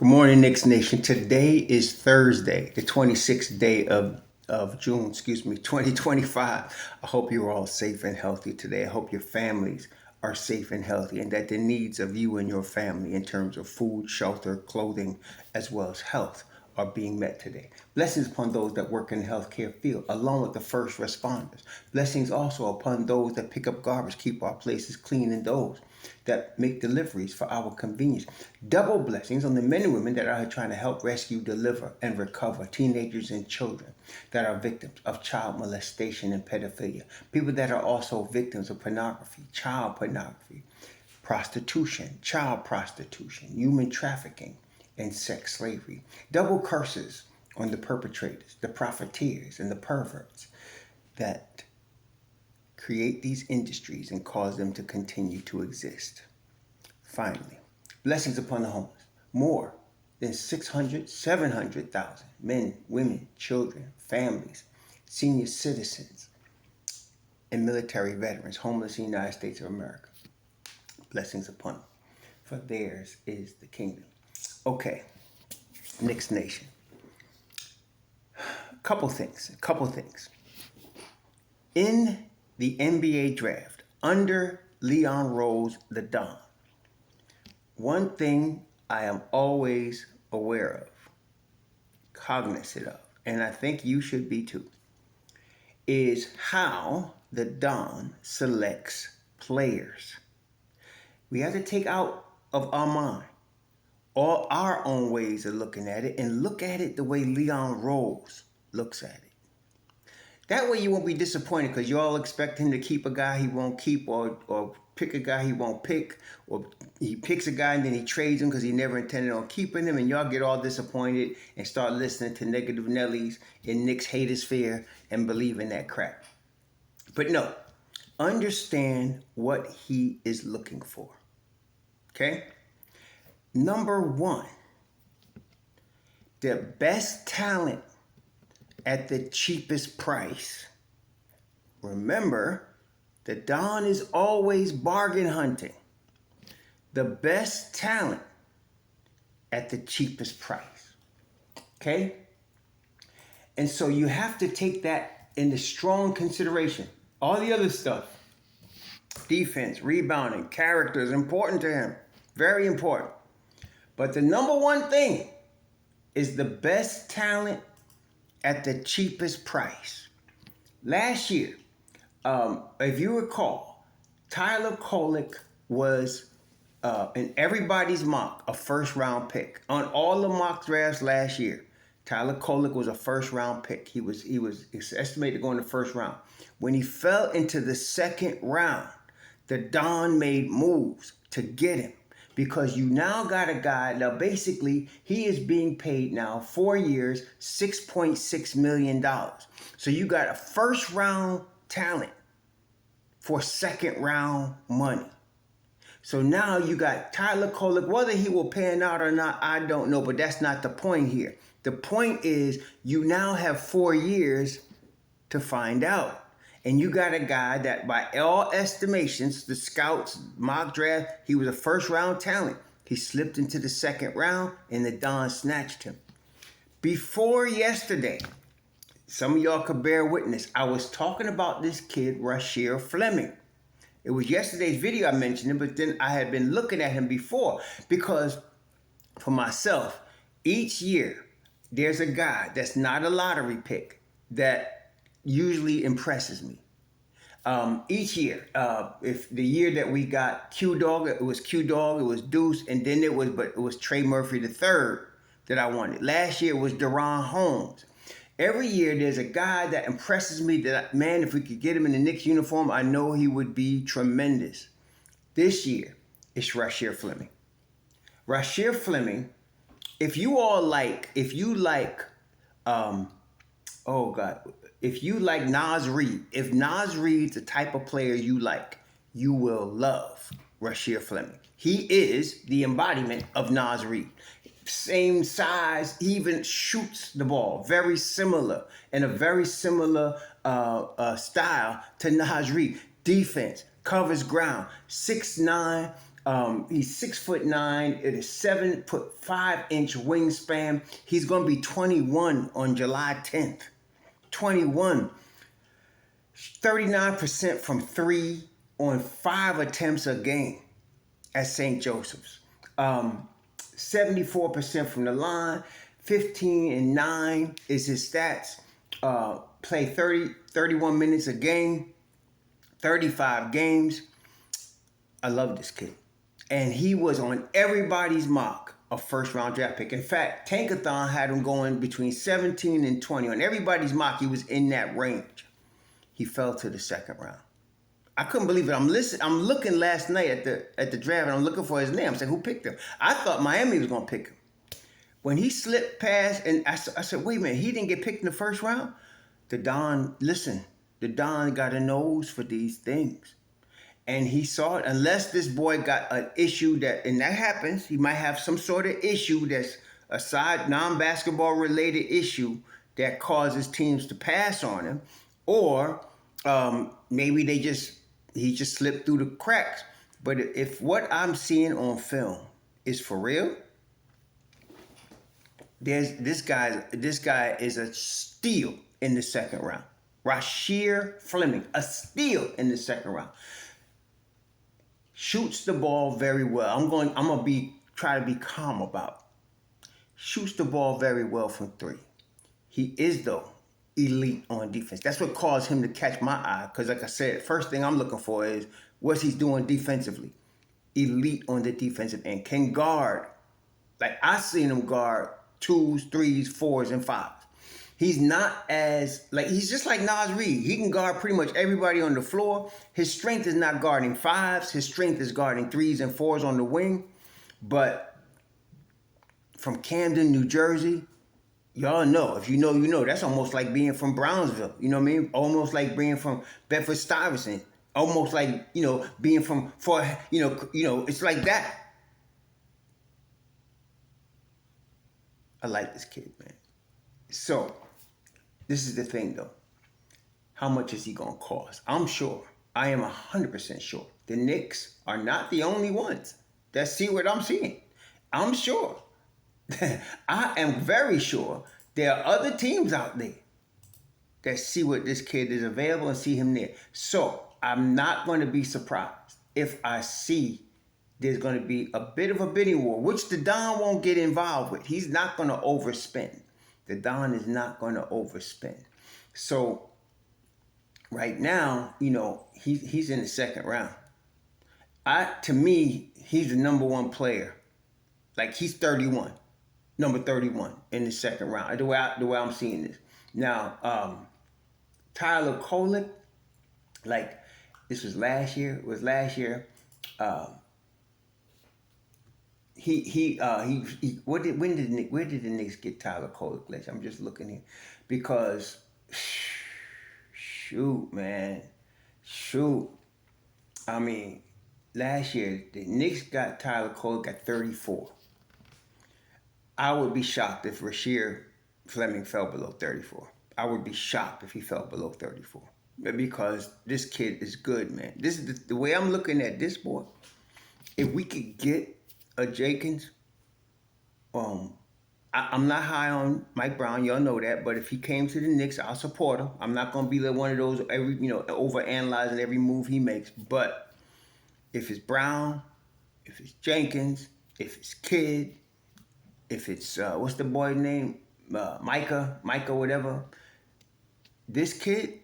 Good morning, Knicks Nation. Today is Thursday, the 26th day of June, 2025. I hope you're all safe and healthy today. I hope your families are safe and healthy and that the needs of you and your family in terms of food, shelter, clothing, as well as health are being met today. Blessings upon those that work in the healthcare field, along with the first responders. Blessings also upon those that pick up garbage, keep our places clean, and those that make deliveries for our convenience. Double blessings on the men and women that are trying to help rescue, deliver, and recover teenagers and children that are victims of child molestation and pedophilia. People that are also victims of pornography, child pornography, prostitution, child prostitution, human trafficking, and sex slavery. Double curses on the perpetrators, the profiteers, and the perverts that create these industries and cause them to continue to exist. Finally, blessings upon the homeless. More than 700,000 men, women, children, families, senior citizens, and military veterans homeless in the United States of America. Blessings upon them, for theirs is the kingdom. Okay, Knicks Nation. Couple things. In the NBA draft, under Leon Rose, the Don, one thing I am always aware of, cognizant of, and I think you should be too, is how the Don selects players. We have to take out of our mind all our own ways of looking at it and look at it the way Leon Rose looks at it. That way you won't be disappointed because you all expect him to keep a guy he won't keep or pick a guy he won't pick, or he picks a guy and then he trades him because he never intended on keeping him, and y'all get all disappointed and start listening to negative Nellies in Knicks hatosphere and believe in that crap. But no, understand what he is looking for. Okay? Number one, the best talent at the cheapest price. Remember, the Don is always bargain hunting. The best talent at the cheapest price. Okay? And so you have to take that into strong consideration. All the other stuff, defense, rebounding, character is important to him. Very important. But the number one thing is the best talent at the cheapest price. Last year, if you recall, Tyler Kolek was in everybody's mock a first-round pick. On all the mock drafts last year, Tyler Kolek was a first-round pick. He was estimated to go in the first round. When he fell into the second round, the Don made moves to get him. Because you now got a guy, now basically he is being paid now 4 years, $6.6 million. So you got a first round talent for second round money. So now you got Tyler Kolek. Whether he will pan out or not, I don't know, but that's not the point here. The point is you now have 4 years to find out. And you got a guy that by all estimations, the scouts, mock draft, he was a first round talent. He slipped into the second round and the Don snatched him. Before yesterday, some of y'all could bear witness, I was talking about this kid, Rasheer Fleming. It was yesterday's video I mentioned him, but then I had been looking at him before because for myself, each year, there's a guy that's not a lottery pick that usually impresses me. Each year, if the year that we got Q-Dog, it was Q-Dog, it was Deuce, and then it was Trey Murphy III that I wanted. Last year it was Deron Holmes. Every year there's a guy that impresses me that, man, if we could get him in the Knicks uniform, I know he would be tremendous. This year, it's Rasheer Fleming. Rasheer Fleming, if you like Naz Reid, if Naz Reid's the type of player you like, you will love Rasheer Fleming. He is the embodiment of Naz Reid. Same size, he even shoots the ball. Very similar, and a very similar style to Naz Reid. Defense, covers ground, 6'9", He's 6'9", it is 7'5" wingspan. He's going to be 21 on July 10th. 21. 39% from 3 on 5 attempts a game at St. Joseph's. 74% from the line. 15-9 is his stats. Play 31 minutes a game. 35 games. I love this kid. And he was on everybody's mock a first-round draft pick. In fact, Tankathon had him going between 17 and 20. On everybody's mock, he was in that range. He fell to the second round. I couldn't believe it. I'm looking last night at the draft, and I'm looking for his name. I'm saying, who picked him? I thought Miami was going to pick him. When he slipped past, and I said, wait a minute, he didn't get picked in the first round? The Don got a nose for these things. And he saw it, unless this boy got an issue and that happens, he might have some sort of issue that's a side non-basketball related issue that causes teams to pass on him, or maybe he just slipped through the cracks. But if what I'm seeing on film is for real, this guy is a steal in the second round. Rasheer Fleming, a steal in the second round. Shoots the ball very well. I'm gonna try to be calm about it. Shoots the ball very well from 3. He is, though, elite on defense. That's what caused him to catch my eye. Because like I said, first thing I'm looking for is what's he's doing defensively. Elite on the defensive end. Can guard. Like I seen him guard 2s, 3s, 4s, and 5s. He's not he's just like Naz Reid. He can guard pretty much everybody on the floor. His strength is not guarding 5s. His strength is guarding 3s and 4s on the wing. But from Camden, New Jersey, y'all know. If you know, you know. That's almost like being from Brownsville. You know what I mean? Almost like being from Bedford-Stuyvesant. Almost like, being from, it's like that. I like this kid, man. So, this is the thing, though. How much is he going to cost? I'm sure. I am 100% sure. The Knicks are not the only ones that see what I'm seeing. I'm sure. I am very sure there are other teams out there that see what this kid is available and see him there. So, I'm not going to be surprised if I see there's going to be a bit of a bidding war, which the Don won't get involved with. He's not going to overspend. The Don is not going to overspend. So right now, he's in the second round. To me, he's the number 1 player. Like he's 31, number 31 in the second round. The way I'm seeing this now, Tyler Kolek, like this was last year. It was last year. Where did the Knicks get Tyler Kolek? I'm just looking here because shoot. I mean, last year the Knicks got Tyler Kolek at 34. I would be shocked if Rasheer Fleming fell below 34. I would be shocked if he fell below 34 because this kid is good, man. This is the way I'm looking at this boy. If we could get a Jenkins, I'm not high on Mike Brown, y'all know that, but if he came to the Knicks, I'll support him. I'm not gonna be like one of those overanalyzing every move he makes. But if it's Brown, if it's Jenkins, if it's Kidd, if it's what's the boy's name, Micah, whatever, this kid,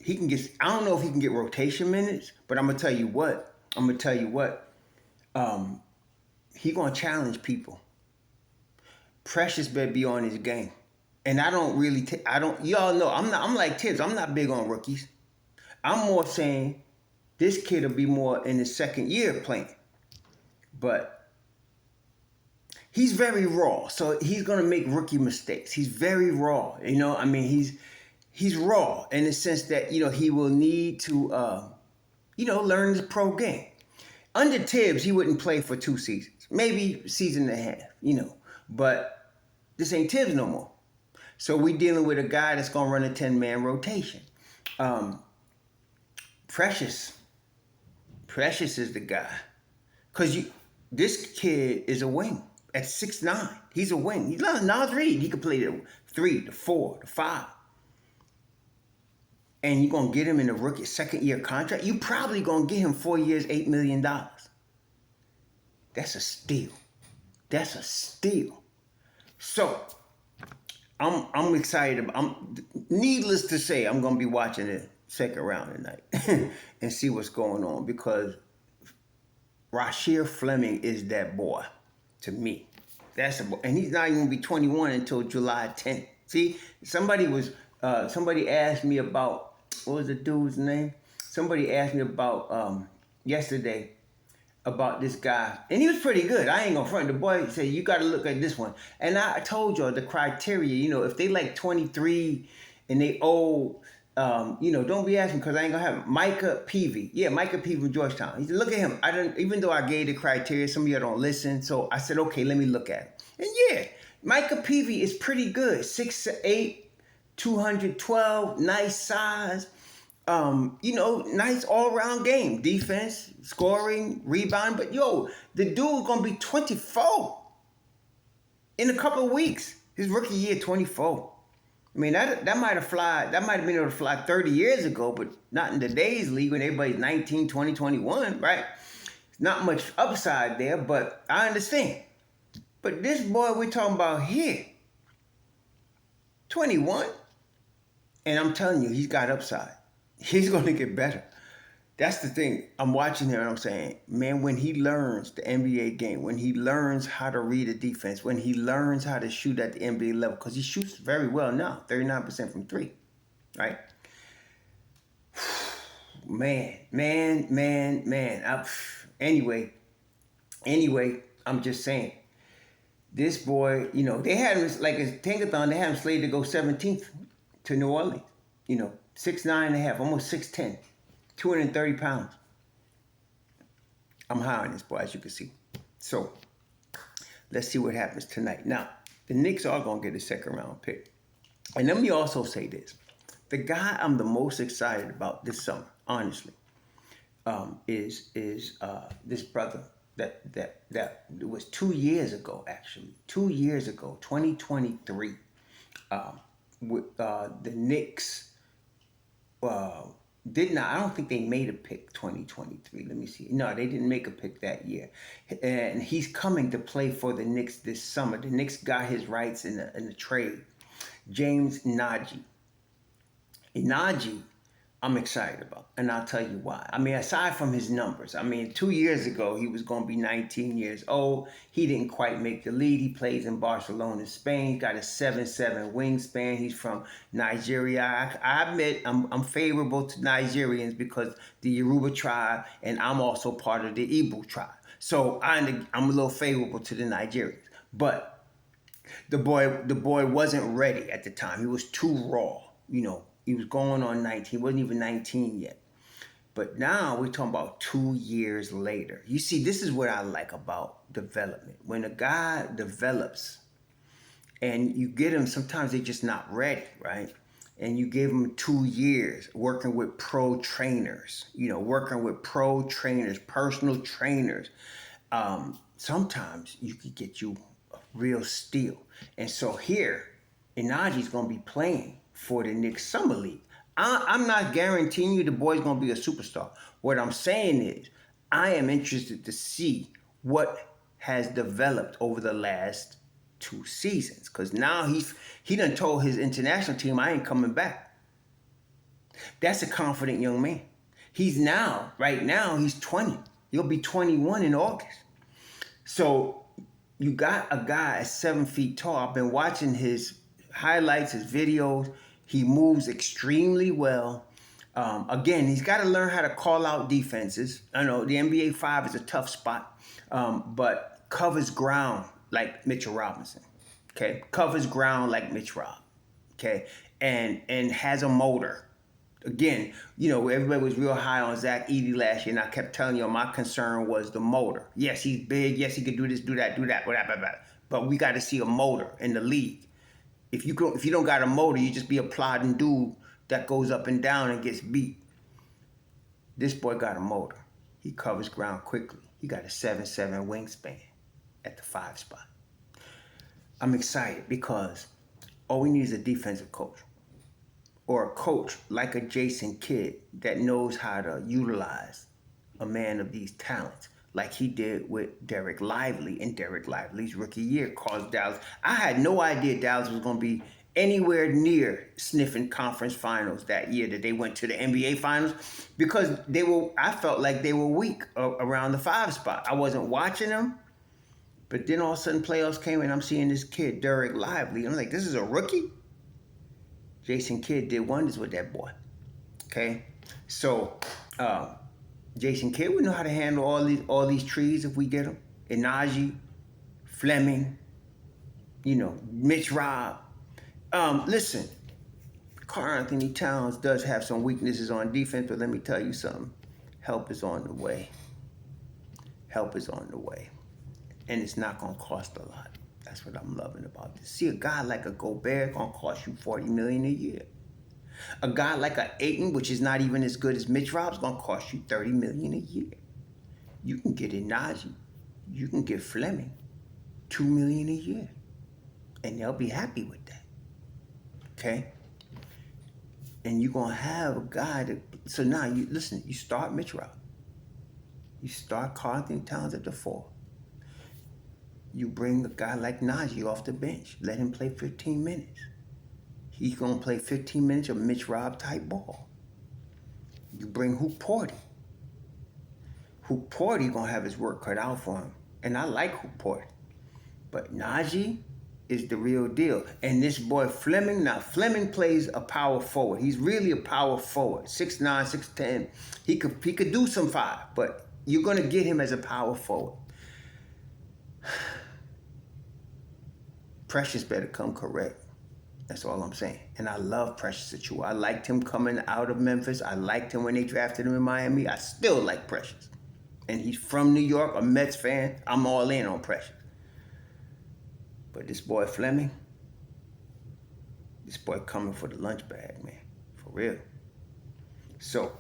he can get. I don't know if he can get rotation minutes, but I'm gonna tell you what. He gonna challenge people. Precious better be on his game. And I don't really, y'all know, I'm like Tibbs, I'm not big on rookies. I'm more saying this kid will be more in his second year playing. But he's very raw, so he's gonna make rookie mistakes. He's very raw, he's raw in the sense that, he will need to, learn the pro game. Under Tibbs, he wouldn't play for 2 seasons, maybe season and a half, but this ain't Tibbs no more. So we dealing with a guy that's going to run a 10-man rotation. Precious is the guy. Because this kid is a wing at 6'9". He's a wing. He's not Naz Reid. He can play the 3, the 4, the 5. And you're going to get him in a rookie second-year contract. You probably going to get him 4 years, $8 million. That's a steal. That's a steal. So, I'm excited. Needless to say, I'm going to be watching the second round tonight and see what's going on, because Rasheer Fleming is that boy to me. That's a boy. And he's not even going to be 21 until July 10th. See, somebody asked me about, what was the dude's name? Somebody asked me about yesterday about this guy, and he was pretty good. I ain't gonna front. The boy said, you got to look at this one. And I told y'all the criteria, if they like 23 and they old, don't be asking, because I ain't gonna have Micah Peavy. Yeah, Micah Peavy from Georgetown. He said, look at him. Even though I gave the criteria, some of y'all don't listen. So I said, okay, let me look at it. And yeah, Micah Peavy is pretty good. 6'8", 212, nice size. Nice all-around game. Defense, scoring, rebound. But the dude's gonna be 24 in a couple of weeks. His rookie year, 24. I mean, that might have been able to fly 30 years ago, but not in today's league when everybody's 19, 20, 21, right? Not much upside there, but I understand. But this boy we're talking about here, 21, and I'm telling you, he's got upside. He's going to get better. That's the thing. I'm watching him and I'm saying, man, when he learns the NBA game, when he learns how to read a defense, when he learns how to shoot at the NBA level, because he shoots very well now, 39% from 3, right? Man. Anyway, I'm just saying, this boy, they had him, like a Tankathon, they had him slated to go 17th to New Orleans, 6'9.5", almost 6'10", 230 pounds. I'm high on this boy, as you can see. So, let's see what happens tonight. Now, the Knicks are going to get a second round pick. And let me also say this. The guy I'm the most excited about this summer, honestly, is this brother that was 2 years ago, actually. 2 years ago, 2023, the Knicks I don't think they made a pick 2023. Let me see. No, they didn't make a pick that year. And he's coming to play for the Knicks this summer. The Knicks got his rights in the trade. James Nnaji. Nnaji, I'm excited about, and I'll tell you why. I mean, aside from his numbers, 2 years ago, he was going to be 19 years old. He didn't quite make the league. He plays in Barcelona, Spain. He got a 7'7" wingspan. He's from Nigeria. I admit I'm favorable to Nigerians because the Yoruba tribe, and I'm also part of the Igbo tribe. So I'm a little favorable to the Nigerians. But the boy wasn't ready at the time. He was too raw, He was going on 19. He wasn't even 19 yet. But now we're talking about 2 years later. You see, this is what I like about development. When a guy develops and you get him, sometimes they're just not ready, right? And you give them 2 years working with pro trainers, personal trainers. Sometimes you could get you a real steal. And so here, Nnaji's going to be playing for the Knicks Summer League. I'm not guaranteeing you the boy's going to be a superstar. What I'm saying is I am interested to see what has developed over the last 2 seasons. Because now he done told his international team, I ain't coming back. That's a confident young man. Right now, he's 20. He'll be 21 in August. So you got a guy at 7 feet tall. I've been watching his highlights, his videos. He moves extremely well. Again, he's got to learn how to call out defenses. I know the NBA 5 is a tough spot, but covers ground like Mitchell Robinson. Okay, covers ground like MitchRob. Okay, and has a motor. Again, everybody was real high on Zach Edey last year, and I kept telling you my concern was the motor. Yes, he's big. Yes, he could do this, do that, whatever. But we got to see a motor in the league. If you don't got a motor, you just be a plodding dude that goes up and down and gets beat. This boy got a motor. He covers ground quickly. He got a 7'7" wingspan at the 5 spot. I'm excited because all we need is a defensive coach or a coach like a Jason Kidd that knows how to utilize a man of these talents like he did with Derek Lively in Derek Lively's rookie year caused Dallas. I had no idea Dallas was going to be anywhere near sniffing conference finals that year that they went to the NBA finals because I felt like they were weak around the 5 spot. I wasn't watching them. But then all of a sudden playoffs came and I'm seeing this kid, Derek Lively. I'm like, this is a rookie? Jason Kidd did wonders with that boy. Okay? So, Jason Kidd would know how to handle all these trees if we get them. Nnaji, Fleming, MitchRob. Listen, Karl Anthony Towns does have some weaknesses on defense, but let me tell you something. Help is on the way. Help is on the way. And it's not going to cost a lot. That's what I'm loving about this. See, a guy like a Gobert going to cost you $40 million a year. A guy like a Ayton, which is not even as good as MitchRob, is going to cost you $30 million a year. You can get Nnaji. You can get Fleming $2 million a year. And they'll be happy with that. Okay? And you're going to have a guy that... So now, you start MitchRob. You start Karl Anthony Towns at the 4. You bring a guy like Naji off the bench. Let him play 15 minutes. He's going to play 15 minutes of MitchRob type ball. You bring Hukporti. Hukporti going to have his work cut out for him. And I like Hukporti. But Naji is the real deal. And this boy Fleming, now Fleming plays a power forward. He's really a power forward. 6'9", 6'10". He could do some 5, but you're going to get him as a power forward. Precious better come correct. That's all I'm saying. And I love Precious Achiuwa. I liked him coming out of Memphis. I liked him when they drafted him in Miami. I still like Precious. And he's from New York, a Mets fan. I'm all in on Precious. But this boy Fleming, this boy coming for the lunch bag, man. For real. So,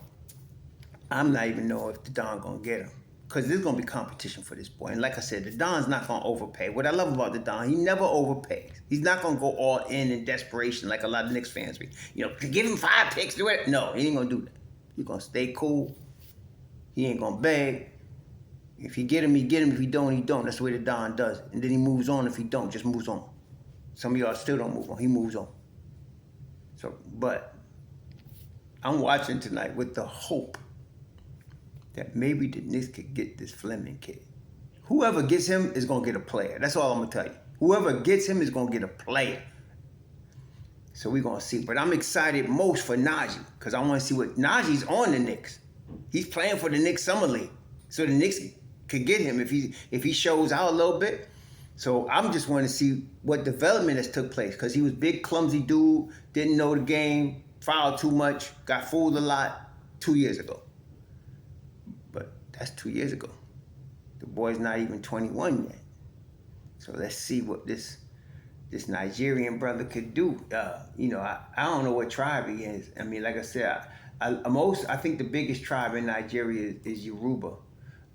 I'm not even know if the Don gonna get him. Because there's going to be competition for this boy. And like I said, the Don's not going to overpay. What I love about the Don, he never overpays. He's not going to go all in desperation like a lot of Knicks fans be. To give him 5 picks, do it. No, he ain't going to do that. He's going to stay cool. He ain't going to beg. If he get him, he get him. If he don't, he don't. That's the way the Don does it. And then he moves on. If he don't, just moves on. Some of y'all still don't move on. He moves on. So, but I'm watching tonight with the hope that maybe the Knicks could get this Fleming kid. Whoever gets him is going to get a player. That's all I'm going to tell you. Whoever gets him is going to get a player. So we're going to see. But I'm excited most for Naji because I want to see what Naji's on the Knicks. He's playing for the Knicks Summer League. So the Knicks could get him if he shows out a little bit. So I'm just wanting to see what development has took place because he was big, clumsy dude, didn't know the game, fouled too much, got fooled a lot 2 years ago. That's 2 years ago. The boy's not even 21 yet. So let's see what this Nigerian brother could do. I don't know what tribe he is. I mean, like I said, I think the biggest tribe in Nigeria is Yoruba.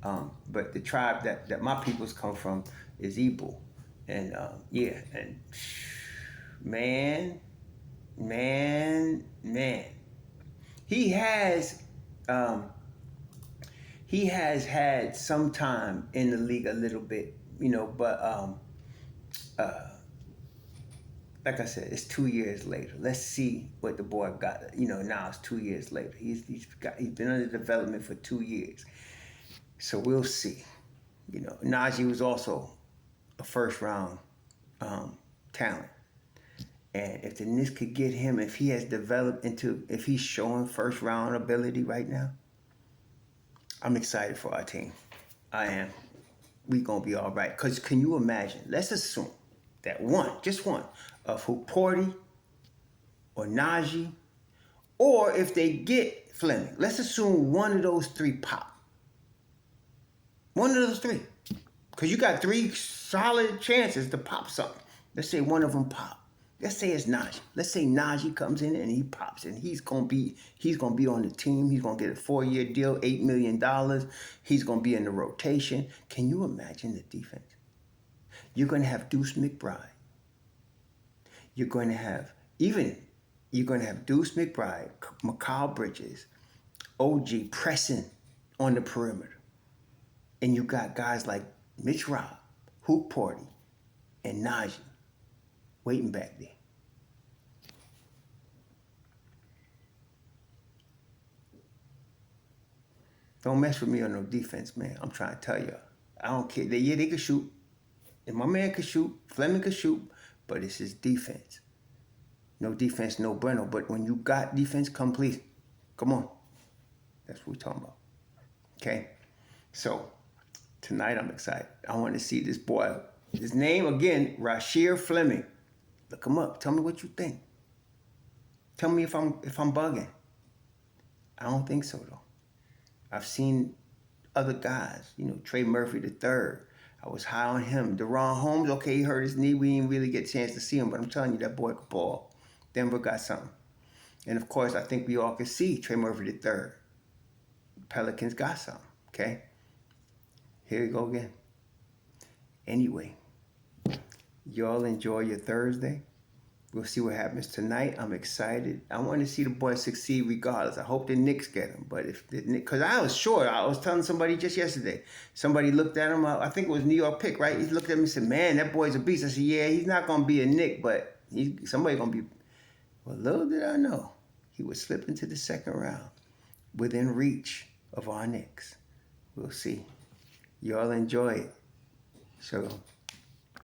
But the tribe that my peoples come from is Igbo. And and man. He has had some time in the league a little bit, but like I said, it's 2 years later. Let's see what the boy got. Now it's 2 years later. He's been under development for 2 years. So we'll see. Naji was also a first round talent. And if the Knicks could get him, if he has developed if he's showing first round ability right now, I'm excited for our team. I am. We gonna be all right. Because can you imagine? Let's assume that just one, of Hukporti or Naji, or if they get Fleming, let's assume one of those 3 pop. One of those 3. Because you got 3 solid chances to pop something. Let's say one of them pop. Let's say it's Nnaji. Let's say Nnaji comes in and he pops and he's gonna be on the team. He's gonna get a 4-year deal, $8 million. He's gonna be in the rotation. Can you imagine the defense? You're gonna have Deuce McBride. You're gonna have Deuce McBride, Mikal Bridges, OG pressing on the perimeter. And you got guys like MitchRob, Hukporti, and Naji waiting back there. Don't mess with me on no defense, man. I'm trying to tell you. I don't care. They can shoot. And my man can shoot. Fleming can shoot. But it's his defense. No defense, no bueno. But when you got defense, come please. Come on. That's what we're talking about. Okay? So, tonight I'm excited. I want to see this boy. His name, again, Rasheer Fleming. Look him up. Tell me what you think. Tell me if I'm bugging. I don't think so, though. I've seen other guys, Trey Murphy III. I was high on him. Deron Holmes, okay, he hurt his knee. We didn't really get a chance to see him, but I'm telling you, that boy could ball. Denver got something. And, of course, I think we all can see Trey Murphy III. Pelicans got something, okay? Here we go again. Anyway, y'all enjoy your Thursday. We'll see what happens tonight. I'm excited. I want to see the boys succeed regardless. I hope the Knicks get him. But because I was sure, I was telling somebody just yesterday. Somebody looked at him. I think it was New York Pick, right? He looked at me and said, "Man, that boy's a beast." I said, "Yeah, he's not going to be a Knick, but somebody's going to be." Well, little did I know, he would slip into the second round within reach of our Knicks. We'll see. Y'all enjoy it. So.